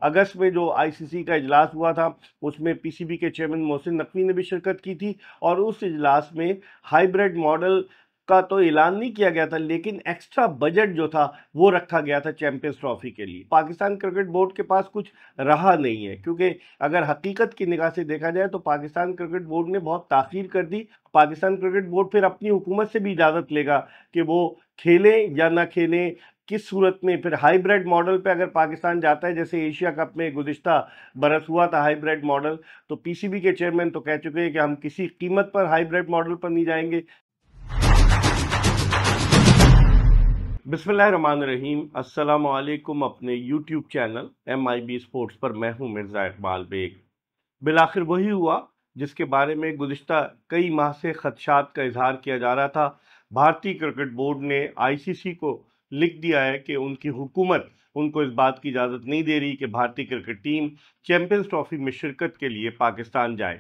अगस्त में जो आईसीसी का इजलास हुआ था उसमें पीसीबी के चेयरमैन मोहसिन नकवी ने भी शिरकत की थी और उस इजलास में हाइब्रिड मॉडल का तो ऐलान नहीं किया गया था, लेकिन एक्स्ट्रा बजट जो था वो रखा गया था चैंपियंस ट्रॉफी के लिए। पाकिस्तान क्रिकेट बोर्ड के पास कुछ रहा नहीं है, क्योंकि अगर हकीकत की निगाह से देखा जाए तो पाकिस्तान क्रिकेट बोर्ड ने बहुत ताखीर कर दी। पाकिस्तान क्रिकेट बोर्ड फिर अपनी हुकूमत से भी इजाज़त लेगा कि वो खेलें या ना खेलें, किस सूरत में। फिर हाइब्रिड मॉडल पे अगर पाकिस्तान जाता है, जैसे एशिया कप में गुज़िश्ता बरस हुआ था हाइब्रिड मॉडल, तो पीसीबी के चेयरमैन तो कह चुके हैं कि हम किसी कीमत पर हाइब्रिड मॉडल पर नहीं जाएंगे। बिस्मिल्लाहिर्रहमानिर्रहीम, अस्सलाम वालेकुम। अपने यूट्यूब चैनल MIB स्पोर्ट्स पर मैं हूं मिर्ज़ा इकबाल बेग। बिलाखिर वही हुआ जिसके बारे में गुज़िश्ता कई माह से खदशात का इजहार किया जा रहा था। भारतीय क्रिकेट बोर्ड ने आईसीसी को लिख दिया है कि उनकी हुकूमत उनको इस बात की इजाज़त नहीं दे रही कि भारतीय क्रिकेट टीम चैंपियंस ट्रॉफी में शिरकत के लिए पाकिस्तान जाए।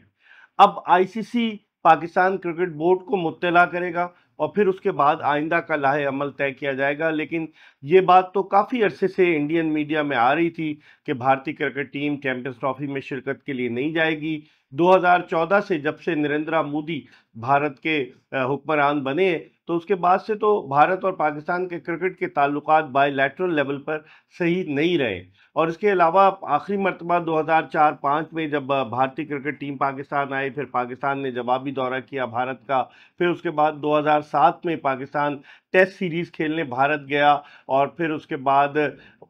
अब आईसीसी पाकिस्तान क्रिकेट बोर्ड को मुत्तला करेगा और फिर उसके बाद आइंदा का लाहे अमल तय किया जाएगा। लेकिन ये बात तो काफ़ी अरसे से इंडियन मीडिया में आ रही थी कि भारतीय क्रिकेट टीम चैंपियंस ट्रॉफी में शिरकत के लिए नहीं जाएगी। 2014 से जब से नरेंद्र मोदी भारत के हुक्मरान बने, तो उसके बाद से तो भारत और पाकिस्तान के क्रिकेट के ताल्लुकात बायलैटरल लेवल पर सही नहीं रहे। और इसके अलावा आखिरी मरतबा 2004-05 में जब भारतीय क्रिकेट टीम पाकिस्तान आई, फिर पाकिस्तान ने जवाबी दौरा किया भारत का। फिर उसके बाद 2007 में पाकिस्तान टेस्ट सीरीज़ खेलने भारत गया और फिर उसके बाद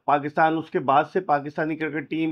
उसके बाद से पाकिस्तानी क्रिकेट टीम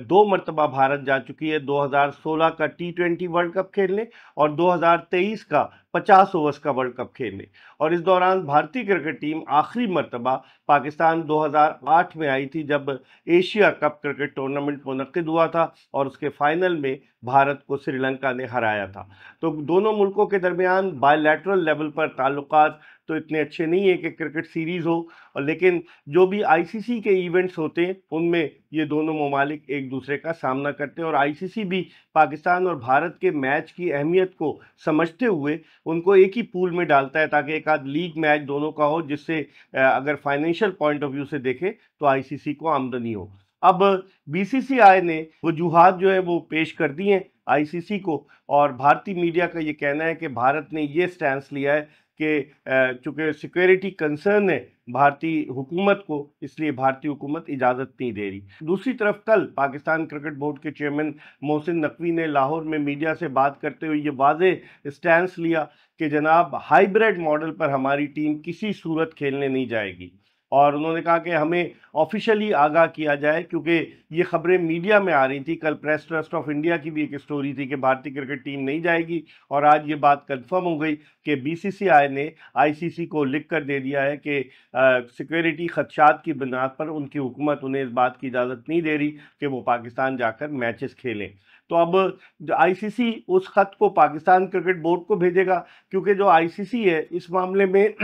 2 मरतबा भारत जा चुकी है, 2016 का T20 वर्ल्ड कप खेलने और 2023 का 50 ओवर्स का वर्ल्ड कप खेलने। और इस दौरान भारतीय क्रिकेट टीम आखिरी मरतबा पाकिस्तान 2008 में आई थी, जब एशिया कप क्रिकेट टूर्नामेंट मुनक्किद हुआ था और उसके फाइनल में भारत को श्रीलंका ने हराया था। तो दोनों मुल्कों के दरमियान बायलैटरल लेवल पर ताल्लुकात तो इतने अच्छे नहीं है कि क्रिकेट सीरीज़ हो, और लेकिन जो भी आईसीसी के इवेंट्स होते हैं उनमें ये दोनों ममालिक एक दूसरे का सामना करते हैं। और आईसीसी भी पाकिस्तान और भारत के मैच की अहमियत को समझते हुए उनको एक ही पूल में डालता है, ताकि एक आध लीग मैच दोनों का हो, जिससे अगर फाइनेंशियल पॉइंट ऑफ व्यू से देखें तो आईसीसी को आमदनी हो। अब बीसीसीआई ने वजूहात जो है वो पेश कर दी हैं आईसीसी को, और भारतीय मीडिया का ये कहना है कि भारत ने ये स्टैंस लिया है कि चूँकि सिक्योरिटी कंसर्न है भारतीय हुकूमत को, इसलिए भारतीय हुकूमत इजाज़त नहीं दे रही। दूसरी तरफ कल पाकिस्तान क्रिकेट बोर्ड के चेयरमैन मोहसिन नकवी ने लाहौर में मीडिया से बात करते हुए ये वाज़ेह स्टैंस लिया कि जनाब, हाइब्रिड मॉडल पर हमारी टीम किसी सूरत खेलने नहीं जाएगी। और उन्होंने कहा कि हमें ऑफिशियली आगाह किया जाए, क्योंकि ये खबरें मीडिया में आ रही थी। कल प्रेस ट्रस्ट ऑफ इंडिया की भी एक स्टोरी थी कि भारतीय क्रिकेट टीम नहीं जाएगी, और आज ये बात कंफर्म हो गई कि बीसीसीआई ने आईसीसी को लिख कर दे दिया है कि सिक्योरिटी खदशात की बुनियाद पर उनकी हुकूमत उन्हें इस बात की इजाज़त नहीं दे रही कि वो पाकिस्तान जाकर मैचेस खेलें। तो अब आईसीसी उस खत को पाकिस्तान क्रिकेट बोर्ड को भेजेगा, क्योंकि जो आईसीसी है इस मामले में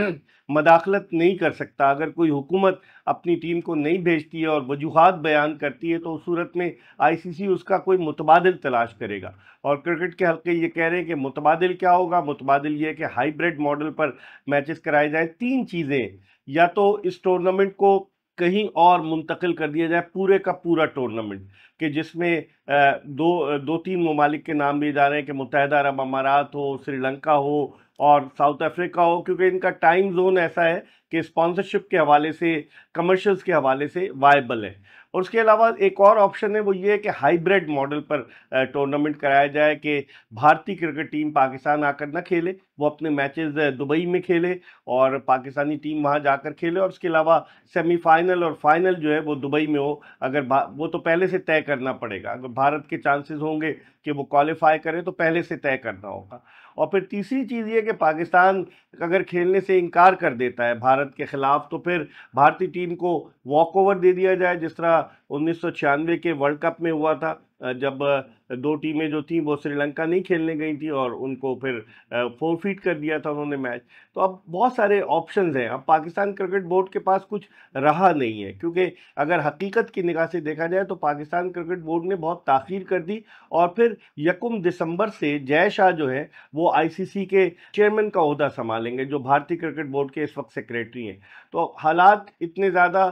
मदाखलत नहीं कर सकता। अगर कोई हुकूमत अपनी टीम को नहीं भेजती है और वजूहात बयान करती है, तो उस सूरत में आईसीसी उसका कोई मुतबादिल तलाश करेगा। और क्रिकेट के हल्के ये कह रहे हैं कि मुतबादिल क्या होगा। मुतबादिल ये है कि हाइब्रिड मॉडल पर मैचेस कराए जाए। तीन चीज़ें, या तो इस टूर्नामेंट को कहीं और मुंतकिल कर दिया जाए, पूरे का पूरा टूर्नामेंट, कि जिसमें दो तीन ममालिक के नाम लिए जा रहे हैं कि मुत्तहिदा अरब अमारात हो, श्रीलंका हो और साउथ अफ्रीका हो, क्योंकि इनका टाइम जोन ऐसा है कि स्पॉन्सरशिप के हवाले से, कमर्शियल्स के हवाले से वायबल है। और उसके अलावा एक और ऑप्शन है, वो ये है कि हाइब्रिड मॉडल पर टूर्नामेंट कराया जाए, कि भारतीय क्रिकेट टीम पाकिस्तान आकर ना खेले, वो अपने मैचेस दुबई में खेले और पाकिस्तानी टीम वहाँ जाकर खेले, और उसके अलावा सेमीफाइनल और फाइनल जो है वो दुबई में हो। अगर वो तो पहले से तय करना पड़ेगा, अगर भारत के चांसेस होंगे कि वो क्वालिफाई करे तो पहले से तय करना होगा। और फिर तीसरी चीज़ ये कि पाकिस्तान अगर खेलने से इनकार कर देता है भारत के ख़िलाफ़, तो फिर भारतीय टीम को वॉक ओवर दे दिया जाए, जिस तरह 1996 के वर्ल्ड कप में हुआ था, जब दो टीमें जो थीं वो श्रीलंका नहीं खेलने गई थी और उनको फिर फोरफीट कर दिया था उन्होंने मैच। तो अब बहुत सारे ऑप्शंस हैं। अब पाकिस्तान क्रिकेट बोर्ड के पास कुछ रहा नहीं है, क्योंकि अगर हकीकत की निगाह से देखा जाए तो पाकिस्तान क्रिकेट बोर्ड ने बहुत ताख़ीर कर दी, और फिर 1 दिसंबर से जय शाह जो है वो आईसीसी के चेयरमैन का ओहदा संभालेंगे, जो भारतीय क्रिकेट बोर्ड के इस वक्त सेक्रेटरी हैं। तो हालात इतने ज़्यादा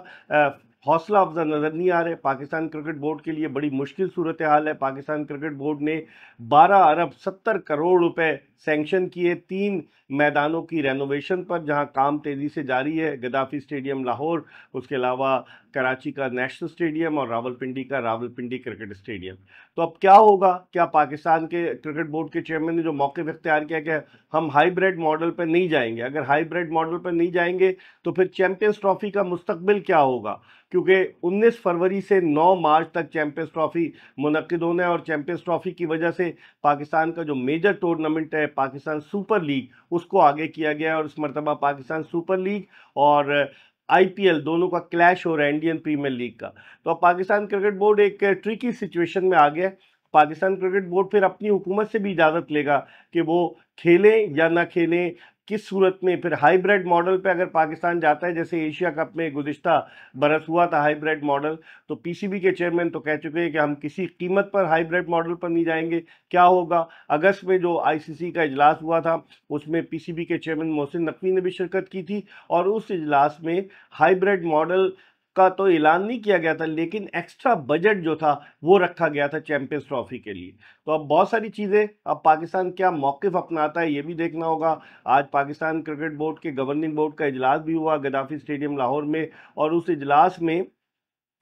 हौसला अफजा नज़र नहीं आ रहे। पाकिस्तान क्रिकेट बोर्ड के लिए बड़ी मुश्किल सूरत हाल है। पाकिस्तान क्रिकेट बोर्ड ने 12 अरब 70 करोड़ रुपए सैंक्शन किए 3 मैदानों की रेनोवेशन पर, जहां काम तेज़ी से जारी है। गद्दाफी स्टेडियम लाहौर, उसके अलावा कराची का नेशनल स्टेडियम और रावलपिंडी का रावलपिंडी क्रिकेट स्टेडियम। तो अब क्या होगा? क्या पाकिस्तान के क्रिकेट बोर्ड के चेयरमैन ने जो मौक़िफ़ इख्तियार किया कि हम हाइब्रिड मॉडल पर नहीं जाएंगे, अगर हाइब्रिड मॉडल पर नहीं जाएंगे तो फिर चैंपियंस ट्रॉफी का मुस्तकबिल क्या होगा? क्योंकि 19 फरवरी से 9 मार्च तक चैंपियंस ट्रॉफी मुनक्किद होना है, और चैंपियंस ट्रॉफी की वजह से पाकिस्तान का जो मेजर टूर्नामेंट है पाकिस्तान सुपर लीग, उसको आगे किया गया है। और इस मरतबा पाकिस्तान सुपर लीग और आईपीएल दोनों का क्लैश हो रहा है, इंडियन प्रीमियर लीग का। तो अब पाकिस्तान क्रिकेट बोर्ड एक ट्रिकी सिचुएशन में आ गया है। पाकिस्तान क्रिकेट बोर्ड फिर अपनी हुकूमत से भी इजाज़त लेगा कि वो खेलें या ना खेलें, किस सूरत में। फिर हाइब्रिड मॉडल पे अगर पाकिस्तान जाता है, जैसे एशिया कप में गुज़िश्ता बरस हुआ था हाइब्रिड मॉडल, तो पीसीबी के चेयरमैन तो कह चुके हैं कि हम किसी कीमत पर हाइब्रिड मॉडल पर नहीं जाएंगे। क्या होगा? अगस्त में जो आईसीसी का इजलास हुआ था, उसमें पीसीबी के चेयरमैन मोहसिन नकवी ने भी शिरकत की थी, और उस इजलास में हाइब्रिड मॉडल का तो ऐलान नहीं किया गया था, लेकिन एक्स्ट्रा बजट जो था वो रखा गया था चैंपियंस ट्रॉफी के लिए। तो अब बहुत सारी चीज़ें, अब पाकिस्तान क्या मौक़िफ़ अपनाता है ये भी देखना होगा। आज पाकिस्तान क्रिकेट बोर्ड के गवर्निंग बोर्ड का इजलास भी हुआ गद्दाफी स्टेडियम लाहौर में, और उस इजलास में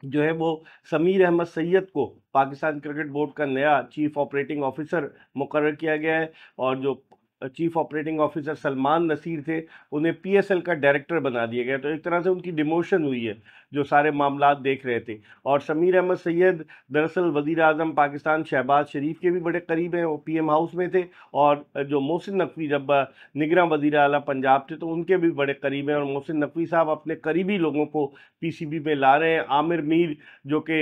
जो है वो समीर अहमद सैयद को पाकिस्तान क्रिकेट बोर्ड का नया चीफ ऑपरेटिंग ऑफिसर मुकर्रर किया गया है, और जो chief operating officer Salman Nasir थे, उन्हें पीएसएल का डायरेक्टर बना दिया गया। तो एक तरह से उनकी डिमोशन हुई है, जो सारे मामलात देख रहे थे। और समीर अहमद सैयद दरअसल वज़ीर आज़म पाकिस्तान शहबाज शरीफ के भी बड़े करीब हैं, वो पीएम हाउस में थे। और जो मोहसिन नकवी जब निगरां वज़ीर आला पंजाब थे, तो उनके भी बड़े करीब हैं। और मोहसिन नकवी साहब अपने करीबी लोगों को पीसीबी में ला रहे हैं। आमिर मीर जो कि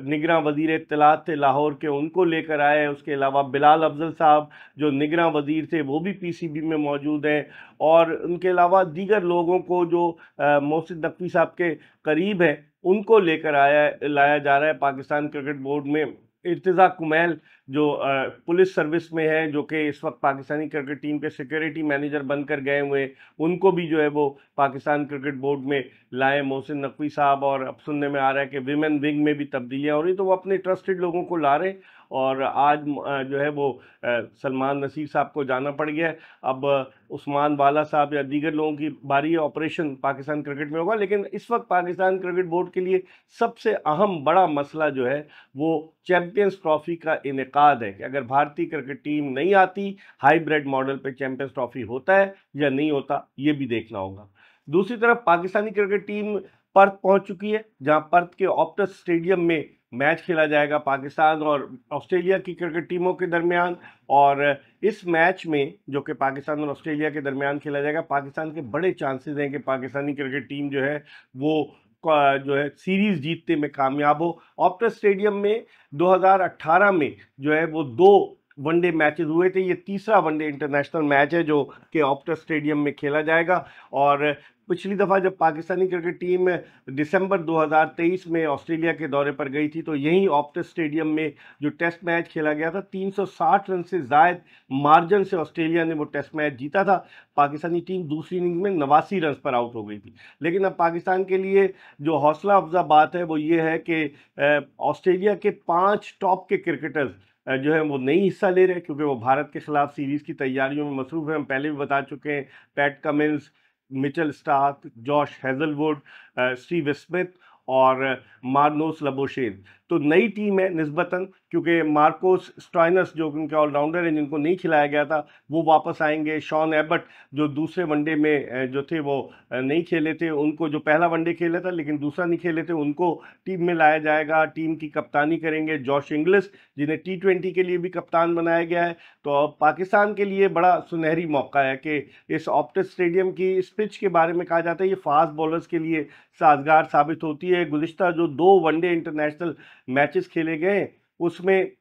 निगरां वज़ीर इत्तलात थे लाहौर के, उनको लेकर आए। उसके अलावा बिलाल अफजल साहब जो निगरां वज़ीर थे, वो भी पीसीबी में मौजूद हैं। और उनके अलावा दीगर लोगों को जो मोहसिन नकवी साहब के करीब हैं, उनको लेकर लाया जा रहा है पाकिस्तान क्रिकेट बोर्ड में। इर्तिज़ा कुमैल जो पुलिस सर्विस में है, जो कि इस वक्त पाकिस्तानी क्रिकेट टीम के सिक्योरिटी मैनेजर बनकर गए हुए, उनको भी जो है वो पाकिस्तान क्रिकेट बोर्ड में लाए मोहसिन नकवी साहब। और अब सुनने में आ रहा है कि विमेन विंग में भी तब्दीलियाँ हो रही, तो वो अपने ट्रस्टेड लोगों को ला रहे हैं। और आज जो है वो सलमान नसीर साहब को जाना पड़ गया। अब उस्मान वाला साहब या दीगर लोगों की बारी ऑपरेशन पाकिस्तान क्रिकेट में होगा। लेकिन इस वक्त पाकिस्तान क्रिकेट बोर्ड के लिए सबसे अहम बड़ा मसला जो है वो चैंपियंस ट्रॉफी का इनेकाद है, कि अगर भारतीय क्रिकेट टीम नहीं आती, हाइब्रिड मॉडल पे चैंपियंस ट्रॉफी होता है या नहीं होता, ये भी देखना होगा। दूसरी तरफ पाकिस्तानी क्रिकेट टीम पर्थ पहुंच चुकी है, जहां पर्थ के ऑप्टस स्टेडियम में मैच खेला जाएगा पाकिस्तान और ऑस्ट्रेलिया की क्रिकेट टीमों के दरमियान। और इस मैच में जो कि पाकिस्तान और ऑस्ट्रेलिया के दरमियान खेला जाएगा, पाकिस्तान के बड़े चांसेस हैं कि पाकिस्तानी क्रिकेट टीम जो है वो जो है सीरीज़ जीतने में कामयाब हो। ऑप्टस स्टेडियम में 2018 में जो है वो 2 वनडे मैचेस हुए थे। ये तीसरा वनडे इंटरनेशनल मैच है जो कि ऑप्टस स्टेडियम में खेला जाएगा। और पिछली दफ़ा जब पाकिस्तानी क्रिकेट टीम दिसंबर 2023 में ऑस्ट्रेलिया के दौरे पर गई थी, तो यहीं ऑप्टस स्टेडियम में जो टेस्ट मैच खेला गया था, 360 रन से ज़ायद मार्जिन से ऑस्ट्रेलिया ने वो टेस्ट मैच जीता था। पाकिस्तानी टीम दूसरी इनिंग में 89 रन पर आउट हो गई थी। लेकिन अब पाकिस्तान के लिए जो हौसला अफजा बात है वो ये है कि ऑस्ट्रेलिया के 5 टॉप के क्रिकेटर्स जो है वो नहीं हिस्सा ले रहे, क्योंकि वो भारत के खिलाफ सीरीज़ की तैयारियों में मसरूफ़ हैं। हम पहले भी बता चुके हैं, PAT Cummins, Mitchell Starc, Josh Hazlewood, Steve Smith और मार्नोस लबोशेन। तो नई टीम है निस्बतन, क्योंकि मार्कोस स्टॉइनस जो उनके ऑलराउंडर हैं, जिनको नहीं खिलाया गया था, वो वापस आएंगे। शॉन एबट जो दूसरे वनडे में जो थे वो नहीं खेले थे, उनको जो पहला वनडे खेला था लेकिन दूसरा नहीं खेले थे, उनको टीम में लाया जाएगा। टीम की कप्तानी करेंगे जॉश इंग्लिस, जिन्हें T20 के लिए भी कप्तान बनाया गया है। तो अब पाकिस्तान के लिए बड़ा सुनहरी मौका है कि इस ऑप्टस स्टेडियम की इस पिच के बारे में कहा जाता है ये फास्ट बॉलर्स के लिए साजगार साबित होती है। गुज़िश्ता जो 2 वनडे इंटरनेशनल मैचेस खेले गए, उसमें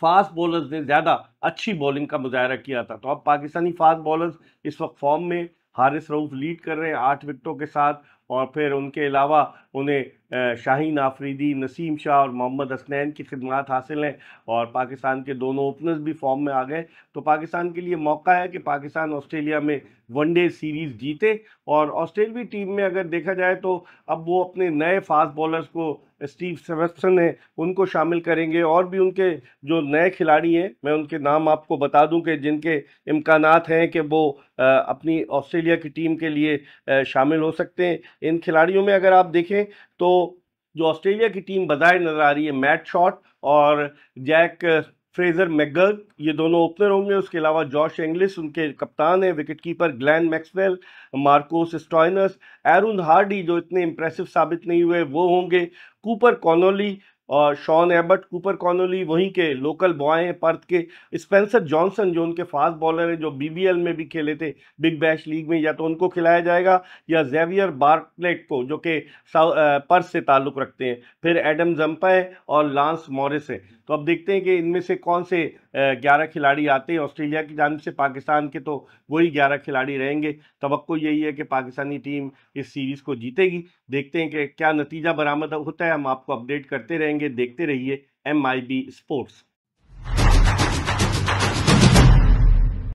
फास्ट बॉलर्स ने ज़्यादा अच्छी बॉलिंग का मुजाहरा किया था। तो अब पाकिस्तानी फास्ट बॉलर्स इस वक्त फॉर्म में, हारिस रऊफ लीड कर रहे हैं 8 विकेटों के साथ, और फिर उनके अलावा उन्हें शाहीन आफरीदी, नसीम शाह और मोहम्मद हसनैन की खिदमत हासिल हैं और पाकिस्तान के दोनों ओपनर्स भी फॉर्म में आ गए, तो पाकिस्तान के लिए मौका है कि पाकिस्तान ऑस्ट्रेलिया में वनडे सीरीज़ जीते। और ऑस्ट्रेलवी टीम में अगर देखा जाए तो अब वो अपने नए फास्ट बॉलर्स को, स्टीव स्मिथसन है, उनको शामिल करेंगे और भी उनके जो नए खिलाड़ी हैं, मैं उनके नाम आपको बता दूं कि जिनके इम्कानात हैं कि वो अपनी ऑस्ट्रेलिया की टीम के लिए शामिल हो सकते हैं। इन खिलाड़ियों में अगर आप देखें तो जो ऑस्ट्रेलिया की टीम बज़ाहिर नज़र आ रही है, मैट शॉट और जैक फ्रेजर मैकगर्थ, ये दोनों ओपनर होंगे। उसके अलावा जॉश इंग्लिश उनके कप्तान हैं, wicket keeper Glenn Maxwell, Marcos Stoinis, एरन हार्डी जो इतने इंप्रेसिव साबित नहीं हुए वो होंगे, कूपर कॉनोली और शॉन एबट। कूपर कॉनोली वहीं के लोकल बॉय हैं पर्थ के। स्पेंसर जॉनसन जो उनके फास्ट बॉलर हैं, जो बीबीएल में भी खेले थे, बिग बैश लीग में, या तो उनको खिलाया जाएगा या जेवियर बार्टलेट को जो कि पर्थ से ताल्लुक़ रखते हैं। फिर एडम जम्पाय और लांस मॉरिस हैं। तो अब देखते हैं कि इनमें से कौन से 11 खिलाड़ी आते हैं ऑस्ट्रेलिया की जानिब से। पाकिस्तान के तो वही 11 खिलाड़ी रहेंगे। तवक्को यही है कि पाकिस्तानी टीम इस सीरीज़ को जीतेगी। देखते हैं कि क्या नतीजा बरामद होता है, हम आपको अपडेट करते रहेंगे। देखते रहिए MIB स्पोर्ट्स।